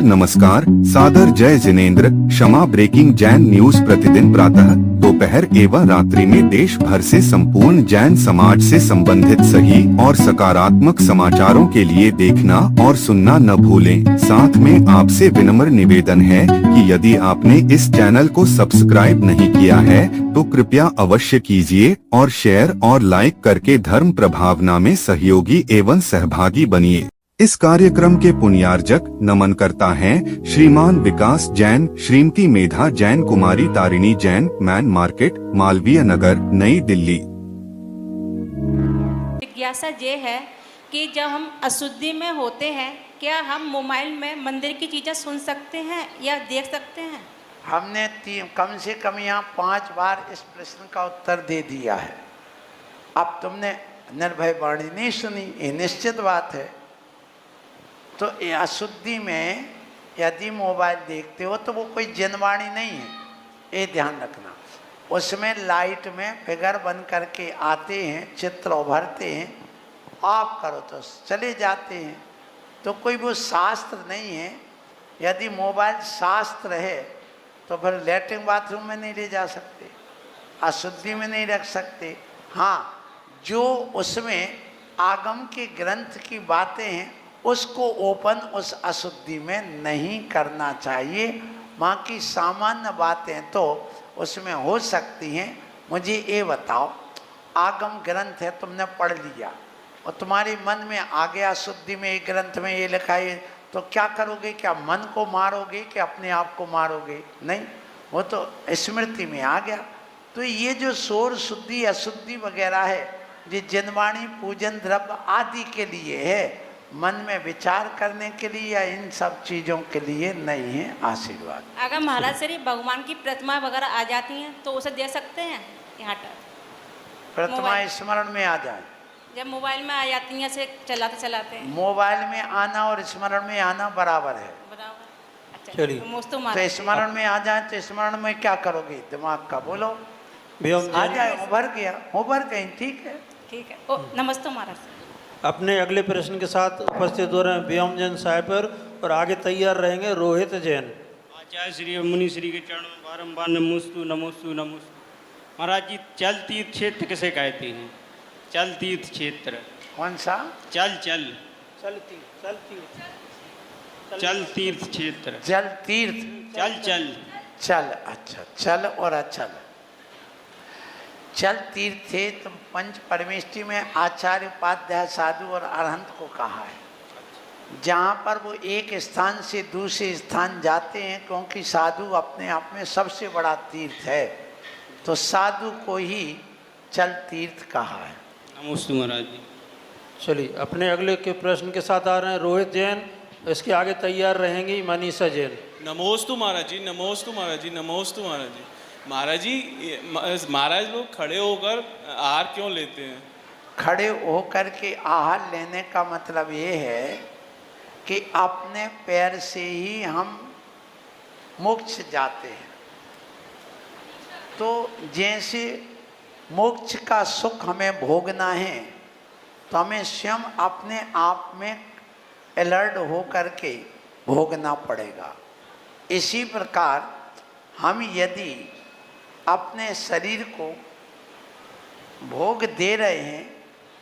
नमस्कार, सादर जय जिनेंद्र। क्षमा ब्रेकिंग जैन न्यूज प्रतिदिन प्रातः, दोपहर एवं रात्रि में देश भर से संपूर्ण जैन समाज से संबंधित सही और सकारात्मक समाचारों के लिए देखना और सुनना न भूलें। साथ में आपसे विनम्र निवेदन है कि यदि आपने इस चैनल को सब्सक्राइब नहीं किया है तो कृपया अवश्य कीजिए और शेयर और लाइक करके धर्म प्रभावना में सहयोगी एवं सहभागी बनिए। इस कार्यक्रम के पुण्यार्जक नमन करता हैं श्रीमान विकास जैन, श्रीमती मेधा जैन, कुमारी तारिणी जैन, मैन मार्केट, मालवीय नगर, नई दिल्ली। जिज्ञासा ये है कि जब हम अशुद्धि में होते हैं, क्या हम मोबाइल में मंदिर की चीज़ें सुन सकते हैं या देख सकते हैं? हमने कम से कम यहाँ 5 बार इस प्रश्न का उत्तर दे दिया है। अब तुमने निर्भय वाणी नहीं सुनी, ये निश्चित बात है। तो अशुद्धि में यदि मोबाइल देखते हो तो वो कोई जनवाणी नहीं है, ये ध्यान रखना। उसमें लाइट में फिगर बन करके आते हैं, चित्र उभरते हैं, आप करो तो चले जाते हैं। तो कोई वो शास्त्र नहीं है। यदि मोबाइल शास्त्र है तो फिर लैट्रिन बाथरूम में नहीं ले जा सकते, अशुद्धि में नहीं रख सकते। हाँ, जो उसमें आगम के ग्रंथ की बातें हैं उसको ओपन उस अशुद्धि में नहीं करना चाहिए। बाकी सामान्य बातें तो उसमें हो सकती हैं। मुझे ये बताओ, आगम ग्रंथ है, तुमने पढ़ लिया और तुम्हारे मन में आ गया अशुद्धि में एक ग्रंथ में ये लिखा है, तो क्या करोगे? क्या मन को मारोगे कि अपने आप को मारोगे? नहीं, वो तो स्मृति में आ गया। तो ये जो शोर शुद्धि अशुद्धि वगैरह है, ये जनवाणी पूजन द्रव्य आदि के लिए है, मन में विचार करने के लिए या इन सब चीज़ों के लिए नहीं है। आशीर्वाद। अगर महाराज श्री भगवान की प्रतिमा वगैरह आ जाती हैं तो उसे दे सकते हैं? यहाँ प्रतिमा स्मरण में आ जाए, जब मोबाइल में आ जाती हैं से चलाते चलाते हैं। मोबाइल में आना और स्मरण में आना बराबर है। बराबर। अच्छा, चलिए। तो स्मरण में आ जाए तो स्मरण में क्या करोगे? दिमाग का बोलो, आ जाए, उभर गया, उभर गई, ठीक है। ठीक है। ओ नमस्ते महाराज। अपने अगले प्रश्न के साथ उपस्थित हो रहे हैं व्योम जैन साहिबर और आगे तैयार रहेंगे रोहित जैन। आचार्य श्री मुनि श्री के चरणों में बारम्बार नमोस्तु नमोस्तु नमोस्तु। महाराज जी, चल तीर्थ क्षेत्र किसे कहते हैं? चल तीर्थ क्षेत्र कौन सा? चल चल चल तीर्थ चल तीर्थ क्षेत्र। जल तीर्थ, चल चल चल। अच्छा, चल और अचल। चल तीर्थ थे तो पंच परमेष्टि में आचार्य उपाध्याय साधु और अरहंत को कहा है, जहाँ पर वो एक स्थान से दूसरे स्थान जाते हैं, क्योंकि साधु अपने आप में सबसे बड़ा तीर्थ है, तो साधु को ही चल तीर्थ कहा है। नमोस्तु महाराज जी। चलिए, अपने अगले के प्रश्न के साथ आ रहे हैं रोहित जैन, इसके आगे तैयार रहेंगी मनीषा जैन। नमोस्तु महाराज जी, नमोस्तु महाराज जी, नमोस्तु महाराज जी। महाराज जी, महाराज लोग खड़े होकर आहार क्यों लेते हैं? खड़े होकर के आहार लेने का मतलब ये है कि अपने पैर से ही हम मोक्ष जाते हैं। तो जैसे मोक्ष का सुख हमें भोगना है तो हमें स्वयं अपने आप में अलर्ट होकर के भोगना पड़ेगा। इसी प्रकार हम यदि अपने शरीर को भोग दे रहे हैं,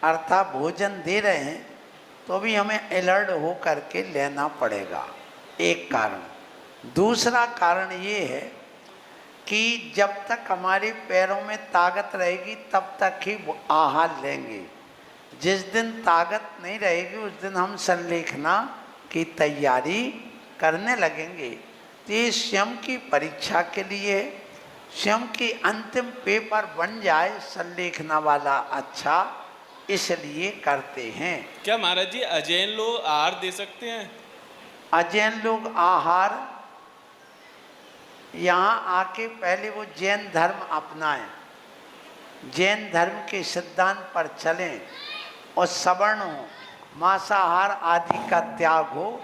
अर्थात भोजन दे रहे हैं, तो भी हमें अलर्ट हो करके लेना पड़ेगा, एक कारण। दूसरा कारण ये है कि जब तक हमारे पैरों में ताकत रहेगी तब तक ही आहार लेंगे। जिस दिन ताकत नहीं रहेगी उस दिन हम संलेखना की तैयारी करने लगेंगे। तो ये स्वयं की परीक्षा के लिए, स्वयं की अंतिम पेपर बन जाए संलेखना वाला, अच्छा इसलिए करते हैं। क्या महाराज जी अजैन लोग आहार दे सकते हैं? अजैन लोग आहार यहाँ आके पहले वो जैन धर्म अपनाएं, जैन धर्म के सिद्धांत पर चलें और सवर्ण हो, मांसाहार आदि का त्याग हो,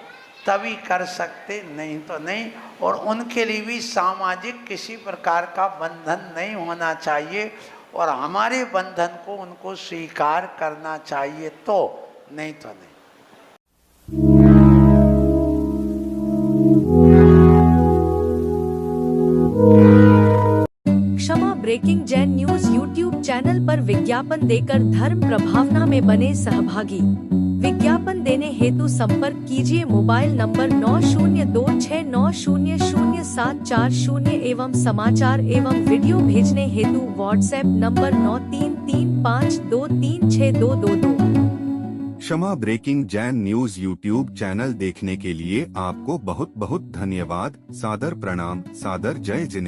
तभी कर सकते, नहीं तो नहीं। और उनके लिए भी सामाजिक किसी प्रकार का बंधन नहीं होना चाहिए और हमारे बंधन को उनको स्वीकार करना चाहिए, तो नहीं तो नहीं। चैनल पर विज्ञापन देकर धर्म प्रभावना में बने सहभागी। विज्ञापन देने हेतु संपर्क कीजिए मोबाइल नंबर 9026900740 एवं समाचार एवं वीडियो भेजने हेतु व्हाट्सएप नंबर 9335236222। क्षमा breaking Jain news YouTube channel देखने के लिए आपको बहुत बहुत धन्यवाद। सादर प्रणाम, सादर जय जिनेंद्र।